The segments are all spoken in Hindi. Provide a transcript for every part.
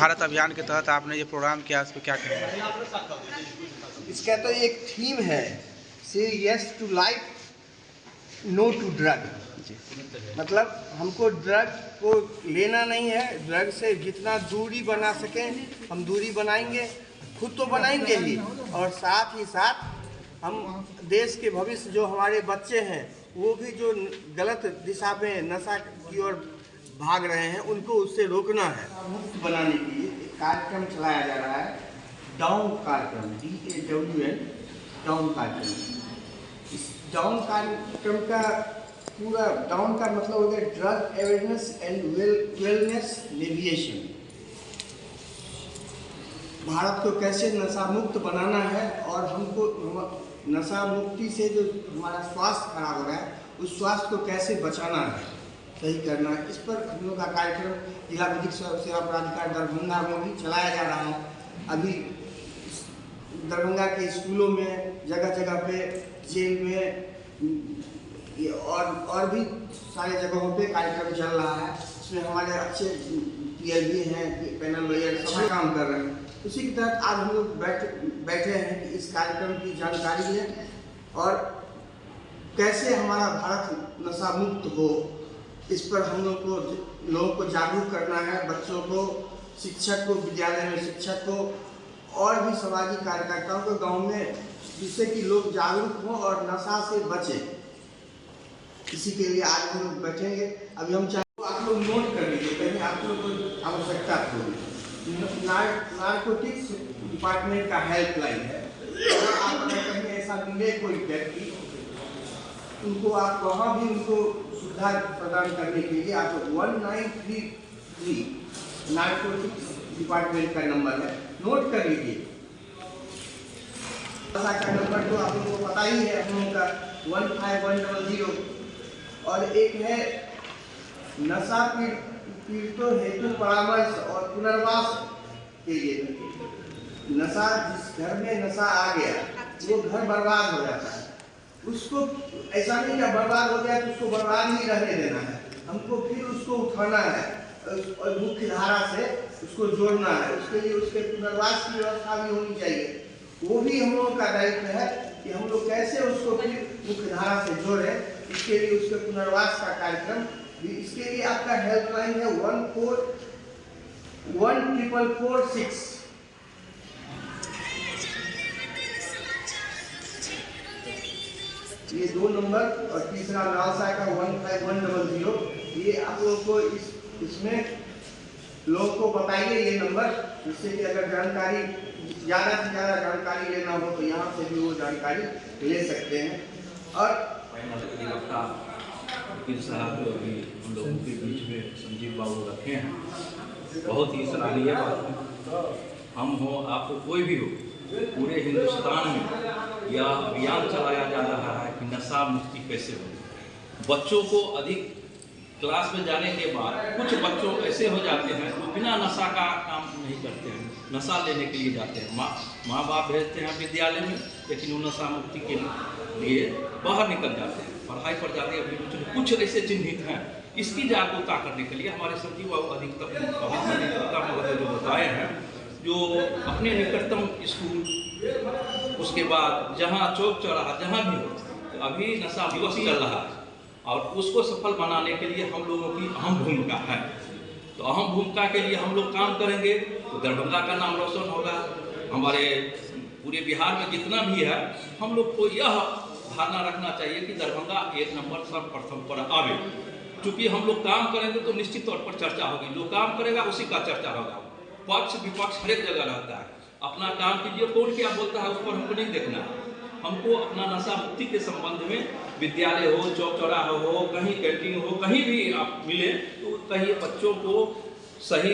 भारत अभियान के तहत आपने ये प्रोग्राम किया, इस पर क्या कहना है? इसका तो एक थीम है, say yes to life, no to drug. मतलब हमको ड्रग को लेना नहीं है, ड्रग से जितना दूरी बना सकें हम दूरी बनाएंगे, खुद तो बनाएंगे ही, और साथ ही साथ हम देश के भविष्य जो हमारे बच्चे हैं वो भी जो गलत दिशा में नशा की ओर भाग रहे हैं उनको उससे रोकना है। मुक्त बनाने के लिए एक कार्यक्रम चलाया जा रहा है, डाउन कार्यक्रम, DAWN, डाउन कार्यक्रम। इस डाउन कार्यक्रम का पूरा डाउन का मतलब हो गया drug awareness and wellness navigation. Bharat को कैसे नशा मुक्त बनाना है और हमको नशा मुक्ति से जो हमारा स्वास्थ्य खराब हो रहा है उस स्वास्थ्य को कैसे बचाना है, सही करना है। इस पर हम लोग का कार्यक्रम जिला विधिक सेवा प्राधिकार दरभंगा में भी चलाया जा रहा है। अभी दरभंगा के स्कूलों में, जगह जगह पे, जेल में और भी सारे जगहों पे कार्यक्रम चल रहा है। इसमें हमारे अच्छे PLB हैं, पैनल लॉयर सब काम कर रहे हैं। उसी के तहत आज हम लोग बैठे हैं कि इस कार्यक्रम की जानकारी लें और कैसे हमारा भारत नशा मुक्त हो, इस पर हम लोगों को जागरूक करना है। बच्चों को, शिक्षक को, विद्यालय में शिक्षक को और भी सामाजिक कार्यकर्ताओं को गांव में, जिससे कि लोग जागरूक हों और नशा से बचें। इसी के लिए आज हम लोग बैठेंगे। अभी हम चाहें आप लोग नोट कर लीजिए, कहीं आप लोग को आवश्यकता होगी। नारकोटिक्स डिपार्टमेंट का हेल्पलाइन है, आप अगर कहीं ऐसा मिले कोई व्यक्ति, उनको आप वहाँ भी उनको सुविधा प्रदान करने के लिए आप 1933 नारकोटिक्स डिपार्टमेंट का नंबर है, नोट कर लीजिए। का नंबर तो आप लोगों को पता ही है, हम लोगों का 15100। और एक है नशा पीड़ितों हेतु परामर्श और पुनर्वास के लिए। नशा, जिस घर में नशा आ गया वो घर बर्बाद हो जाता है, उसको ऐसा नहीं कि बर्बाद हो गया तो उसको बर्बाद ही रहने देना है, हमको फिर उसको उठाना है और मुख्य धारा से उसको जोड़ना है। उसके लिए उसके पुनर्वास की व्यवस्था भी होनी चाहिए। वो भी हम लोगों का दायित्व है कि हम लोग कैसे उसको फिर मुख्य धारा से जोड़ें। इसके लिए उसके पुनर्वास का कार्यक्रम, इसके लिए आपका हेल्पलाइन है 14446। ये 2 नंबर, और तीसरा नालसा का 15100। ये आप लोगों को इसमें लोगों को बताइए ये नंबर, जिससे कि अगर जानकारी ज़्यादा से ज़्यादा जानकारी लेना हो तो यहाँ से भी वो जानकारी ले सकते हैं। और वकील साहब जो अभी हम लोगों के बीच में संजीव बाबू रखे हैं, बहुत ही सराहनीय बात है। हम हो, आपको कोई भी हो, पूरे हिंदुस्तान में यह अभियान चलाया जा रहा है कि नशा मुक्ति कैसे हो। बच्चों को अधिक क्लास में जाने के बाद कुछ बच्चों ऐसे हो जाते हैं जो बिना नशा का काम नहीं करते हैं, नशा लेने के लिए जाते हैं। माँ बाप भेजते हैं विद्यालय में, लेकिन वो नशा मुक्ति के लिए बाहर निकल जाते हैं, पढ़ाई पर जाते हैं। कुछ ऐसे चिन्हित हैं, इसकी जागरूकता करने के लिए हमारे संजीव बाबू अधिकता महोदय जो बताए हैं, जो अपने निकटतम स्कूल, उसके बाद जहाँ चौक चौराहा जहाँ भी हो, तो अभी नशा दिवस चल रहा है और उसको सफल बनाने के लिए हम लोगों की अहम भूमिका है। तो अहम भूमिका के लिए हम लोग काम करेंगे तो दरभंगा का नाम रोशन होगा। हमारे पूरे बिहार में जितना भी है, हम लोग को यह धारणा रखना चाहिए कि दरभंगा 1 नंबर सर्वप्रथम पर आवे। क्योंकि हम लोग काम करेंगे तो निश्चित तौर पर चर्चा होगी, जो काम करेगा उसी का चर्चा होगा। पक्ष विपक्ष हर एक जगह रहता है, अपना काम कीजिए, कौन क्या बोलता है उस पर हमको नहीं देखना। हमको अपना नशा मुक्ति के संबंध में विद्यालय हो, चौक चौराहा हो, कहीं कैंटीन हो, कहीं भी आप मिले तो कहीं बच्चों को सही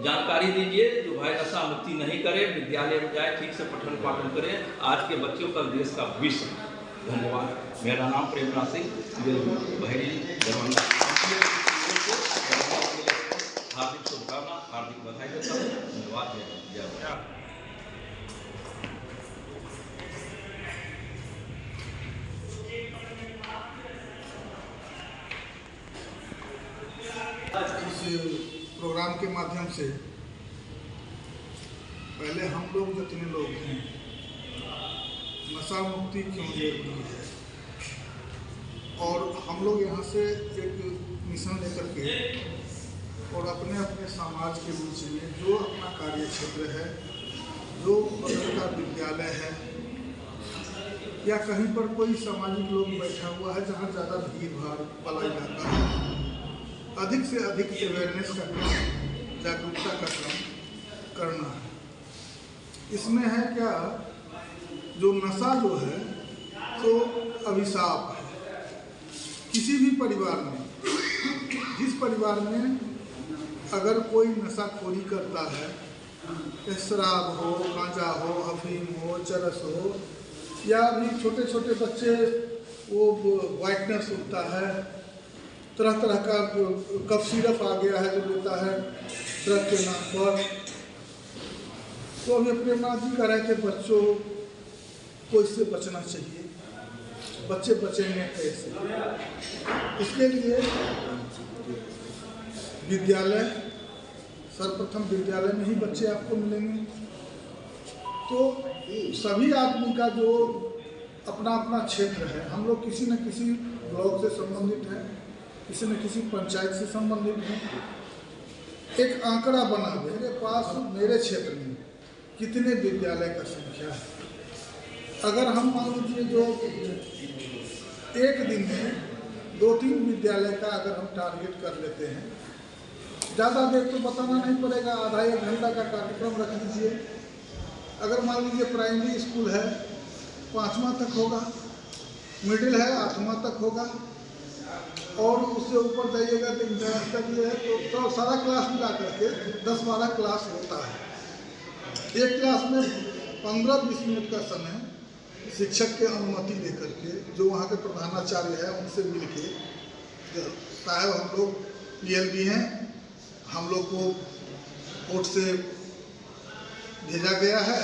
जानकारी दीजिए, जो भाई नशा मुक्ति नहीं करे, विद्यालय में जाए, ठीक से पठन पाठन करे। आज के बच्चों का देश का भविष्य। धन्यवाद। मेरा नाम प्रेमनाथ सिंह, बहरी, दरभंगा। हार्दिक शुभकामना, हार्दिक बधाई देता हूँ। धन्यवाद। इस प्रोग्राम के माध्यम से पहले हम लोग जितने लोग हैं, नशा मुक्ति क्यों जरूरी है, और हम लोग यहाँ से एक मिशन लेकर के और अपने अपने समाज के बीच में जो अपना कार्य क्षेत्र है, जो बगल का विद्यालय है या कहीं पर कोई सामाजिक लोग बैठा हुआ है जहाँ ज़्यादा भीड़ भाड़ वाला इलाका है, अधिक से अधिक अवेयरनेस का काम, जागरूकता का काम करना है। इसमें है क्या, जो नशा जो है तो अभिशाप है। किसी भी परिवार में, जिस परिवार में अगर कोई नशाखोरी करता है, शराब हो, गांजा हो, अफीम हो, चरस हो, या भी छोटे छोटे बच्चे वो वाइटनेस होता है, तरह तरह का कफ सिरप आ गया है जो लेता है ड्रग के नाम पर। तो अभी प्रेमनाथ जी कह रहे थे बच्चों को इससे बचना चाहिए। बच्चे बचेंगे कैसे? इसके लिए विद्यालय, सर्वप्रथम विद्यालय में ही बच्चे आपको मिलेंगे। तो सभी आदमी का जो अपना अपना क्षेत्र है, हम लोग किसी न किसी ब्लॉक से संबंधित हैं, किसी न किसी पंचायत से संबंधित हैं। एक आंकड़ा बना मेरे पास, मेरे क्षेत्र में कितने विद्यालय का संख्या है। अगर हम मान लीजिए जो एक दिन में 2-3 विद्यालय का अगर हम टारगेट कर लेते हैं, ज़्यादा देर तो बताना नहीं पड़ेगा, आधा 1 घंटा का कार्यक्रम रख लीजिए। अगर मान लीजिए प्राइमरी स्कूल है 5वां तक होगा, मिडिल है 8वां तक होगा, और उससे ऊपर जाइएगा तो इंटरनेशनल है, तो सारा क्लास मिला करके 10-12 क्लास होता है। एक क्लास में 15-20 मिनट का समय शिक्षक के अनुमति लेकर के, जो वहाँ के प्रधानाचार्य है उनसे मिल के, साहब हम लोग PLB हैं, हम लोग को कोर्ट से भेजा गया है,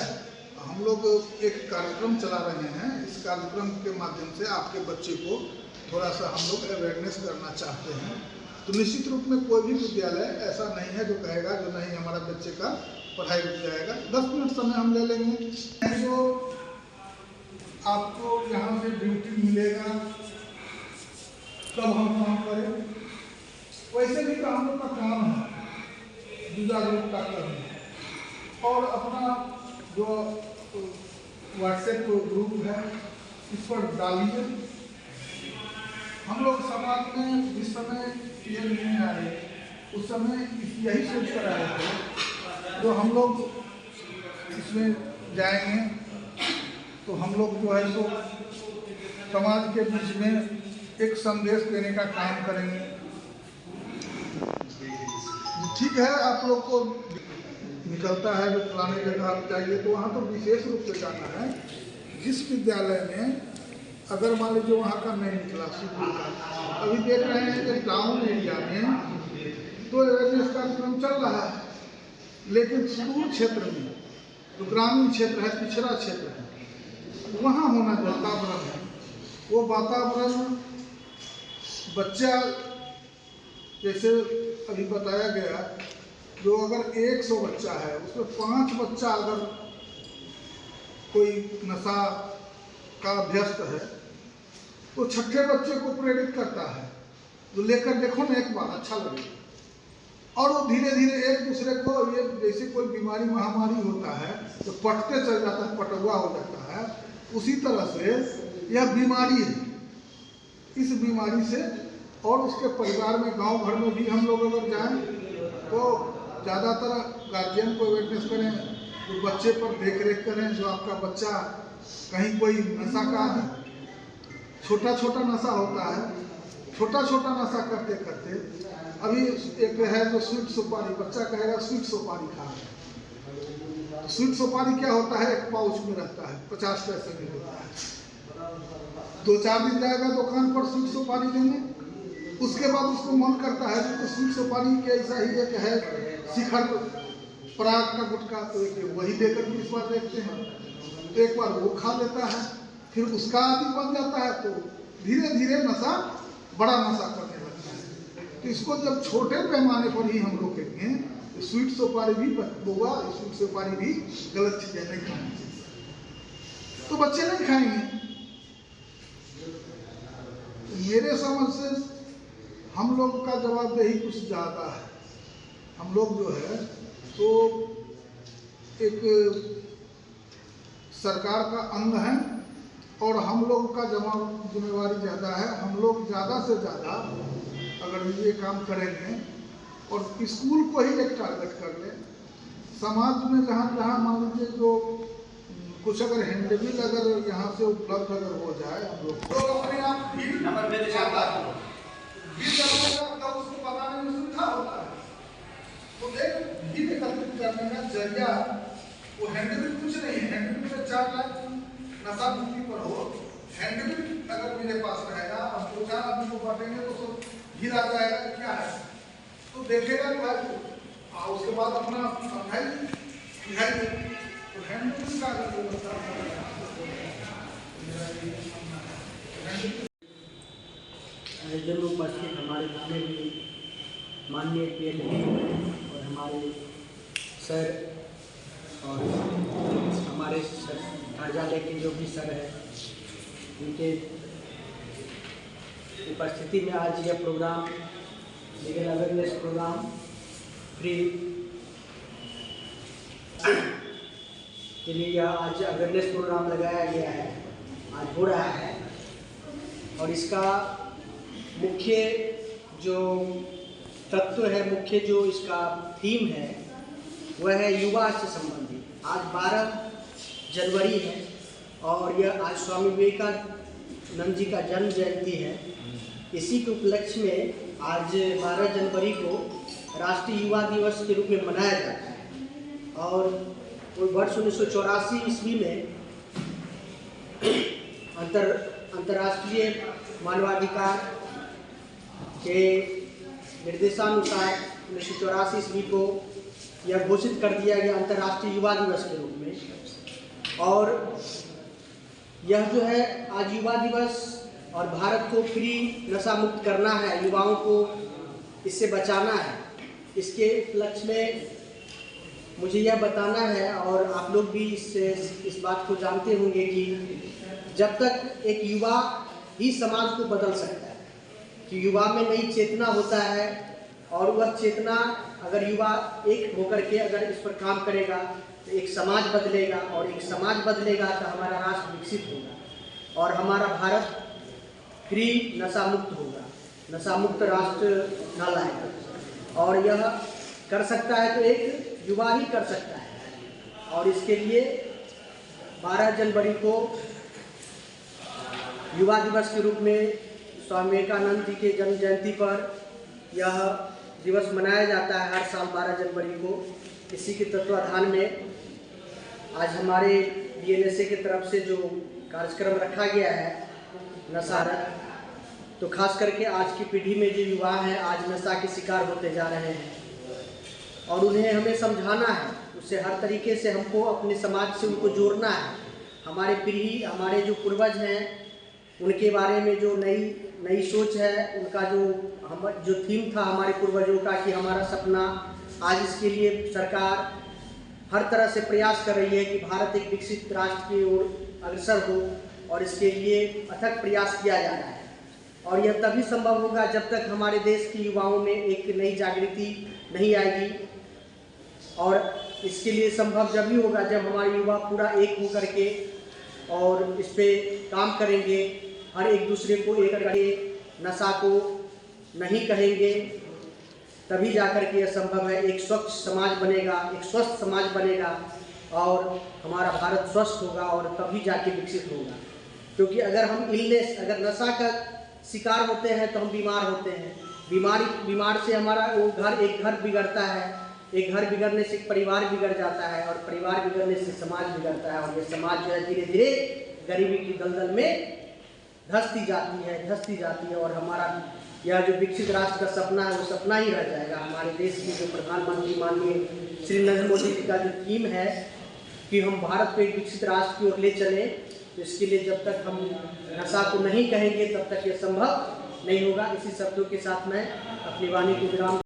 हम लोग एक कार्यक्रम चला रहे हैं, इस कार्यक्रम के माध्यम से आपके बच्चे को थोड़ा सा हम लोग अवेयरनेस करना चाहते हैं। तो निश्चित रूप में कोई भी विद्यालय ऐसा नहीं है जो कहेगा जो नहीं हमारा बच्चे का पढ़ाई रुक जाएगा। 10 मिनट समय हम ले लेंगे। जो आपको यहाँ से ड्यूटी मिलेगा तब हम काम करें, वैसे भी काम का काम है जागरूकता करना। और अपना जो व्हाट्सएप ग्रुप है इस पर डालिए। हम लोग समाज में जिस समय ये नहीं आए उस समय यही सोच कर आए थे, जो हम लोग इसमें जाएंगे तो हम लोग जो है तो समाज के बीच में एक संदेश देने का काम करेंगे। ठीक है, आप लोग को निकलता है जो फलाने जगह आप जाइए, तो वहाँ तो विशेष रूप से जाना है। जिस विद्यालय में अगर मान लीजिए वहाँ का नहीं निकला स्कूल का, अभी देख रहे हैं कि टाउन एरिया में तो अवेयरनेस कार्यक्रम चल रहा है, लेकिन सुदूर क्षेत्र में जो ग्रामीण क्षेत्र है, पिछड़ा क्षेत्र है, वहाँ होना जो वातावरण है, वो वातावरण बच्चा जैसे अभी बताया गया, जो अगर 100 बच्चा है उसमें 5 बच्चा अगर कोई नशा का अभ्यस्त है तो 6ठे बच्चे को प्रेरित करता है, जो लेकर देखो ना एक बार अच्छा लगेगा। और वो धीरे धीरे एक दूसरे को, ये जैसे कोई बीमारी महामारी होता है तो पटते चल जाता है, पटुआ हो जाता है, उसी तरह से यह बीमारी है। इस बीमारी से और उसके परिवार में, गांव भर में भी हम लोग अगर जाएं तो ज़्यादातर गार्जियन को अवेयरनेस करें, जो बच्चे पर देख रेख करें, जो आपका बच्चा कहीं कोई नशा का, छोटा छोटा नशा होता है, छोटा छोटा नशा करते करते, अभी एक है जो स्वीट सुपारी, बच्चा कहेगा स्वीट सुपारी खा रहे हैं। स्वीट सुपारी क्या होता है, एक पाउच में रहता है, 50 पैसे में होता है। 2-4 दिन जाएगा दुकान पर स्वीट सुपारी लेंगे, उसके बाद उसको मन करता है तो स्वीट सुपारी के ऐसा ही एक है शिखर पराग का गुटखा, तो एक वही लेकर के इस बार देखते हैं, तो एक बार वो खा लेता है, फिर उसका आदि बन जाता है, तो धीरे धीरे नशा बड़ा नशा करने लगता है। तो इसको जब छोटे पैमाने पर ही हम रोकेंगे स्वीट सुपारी भी होगा, स्वीट सुपारी भी गलत चीज़ें नहीं खानी चाहिए, तो बच्चे नहीं खाएंगे। तो मेरे समझ से हम लोग का जवाबदेही कुछ ज़्यादा है। हम लोग जो है तो एक सरकार का अंग है और हम लोग का जिम्मेवारी ज़्यादा है। हम लोग ज़्यादा से ज़्यादा अगर ये काम करेंगे और स्कूल को ही एक टारगेट कर ले, समाज में जहाँ जहाँ मान लीजिए जो कुछ अगर हैंडबिल अगर यहाँ से उपलब्ध अगर हो जाए, हम लोग अपने आप भीड़ तब उसको बताने में सुविधा होता है। तो एक भीड़ एकत्रित करने का जरिया वो हैंडबिल कुछ नहीं है। हैंडबिल में 4 लाख नशा मुक्ति पर हो, हैंडबिल अगर मेरे पास रहेगा, हम 2-4 आदमी को बांटेंगे तो सब भीड़ आ जाएगा क्या है, तो देखेगा क्या, उसके बाद अपना समझाई तो हैंडबिल का अगर व्यवस्था जम्मू उपस्थित हमारे जितने भी माननीय PLD और हमारे सर और हमारे सर कार्यालय के जो भी सर हैं, उनके उपस्थिति में आज यह program legal awareness program free के लिए यह आज अवेयरनेस प्रोग्राम लगाया गया है, आज हो रहा है। और इसका मुख्य जो तत्व है, मुख्य जो इसका थीम है वह है युवा से संबंधित। आज 12 जनवरी है और यह आज स्वामी विवेकानंद जी का जन्म जयंती है। इसी के उपलक्ष्य में आज 12 जनवरी को राष्ट्रीय युवा दिवस के रूप में मनाया जाता है। और वर्ष 1984 ईस्वी में अंतर्राष्ट्रीय मानवाधिकार के निर्देशानुसार 1984 ईस्वी को यह घोषित कर दिया गया अंतर्राष्ट्रीय युवा दिवस के रूप में। और यह जो है आज युवा दिवस और भारत को फ्री नशा मुक्त करना है, युवाओं को इससे बचाना है। इसके उपलक्ष्य में मुझे यह बताना है और आप लोग भी इस बात को जानते होंगे कि जब तक एक युवा ही समाज को बदल सकता है, कि युवा में नई चेतना होता है और वह चेतना अगर युवा एक होकर के अगर इस पर काम करेगा तो एक समाज बदलेगा और एक समाज बदलेगा तो हमारा राष्ट्र विकसित होगा और हमारा भारत फ्री नशा मुक्त होगा, नशा मुक्त राष्ट्र कहलाएगा। और यह कर सकता है तो एक युवा ही कर सकता है। और इसके लिए 12 जनवरी को युवा दिवस के रूप में स्वामी विवेकानंद जी के जन्म जयंती पर यह दिवस मनाया जाता है हर साल 12 जनवरी को। इसी के तत्वाधान में आज हमारे DNSA की तरफ से जो कार्यक्रम रखा गया है नशा रहित, तो खास करके आज की पीढ़ी में जो युवा हैं आज नशा के शिकार होते जा रहे हैं और उन्हें हमें समझाना है, उससे हर तरीके से हमको अपने समाज से उनको जोड़ना है। हमारे पीढ़ी, हमारे जो पूर्वज हैं उनके बारे में जो नई सोच है, उनका जो थीम था हमारे पूर्वजों का कि हमारा सपना, आज इसके लिए सरकार हर तरह से प्रयास कर रही है कि भारत एक विकसित राष्ट्र की ओर अग्रसर हो और इसके लिए अथक प्रयास किया जा रहा है। और यह तभी संभव होगा जब तक हमारे देश के युवाओं में एक नई जागृति नहीं आएगी। और इसके लिए संभव जब भी होगा जब हमारे युवा पूरा एक होकर के और इस पे काम करेंगे, हर एक दूसरे को एक करके नशा को नहीं कहेंगे, तभी जाकर के यह संभव है। एक स्वच्छ समाज बनेगा, एक स्वस्थ समाज बनेगा और हमारा भारत स्वस्थ होगा और तभी जाके विकसित होगा। क्योंकि अगर हम अगर नशा का शिकार होते हैं तो हम बीमार होते हैं। बीमार से हमारा एक घर बिगड़ता है, एक घर बिगड़ने से एक परिवार बिगड़ जाता है और परिवार बिगड़ने से समाज बिगड़ता है और ये समाज जो है धीरे धीरे गरीबी की दलदल में धंसती जाती है और हमारा यह जो विकसित राष्ट्र का सपना है वो सपना ही रह जाएगा। हमारे देश के जो प्रधानमंत्री माननीय श्री नरेंद्र मोदी जी का जो थीम है कि हम भारत को एक विकसित राष्ट्र की ओर ले चलें, तो इसके लिए जब तक हम नशा को नहीं कहेंगे तब तक ये संभव नहीं होगा। इसी शब्दों के साथ मैं अपनी वाणी को विराम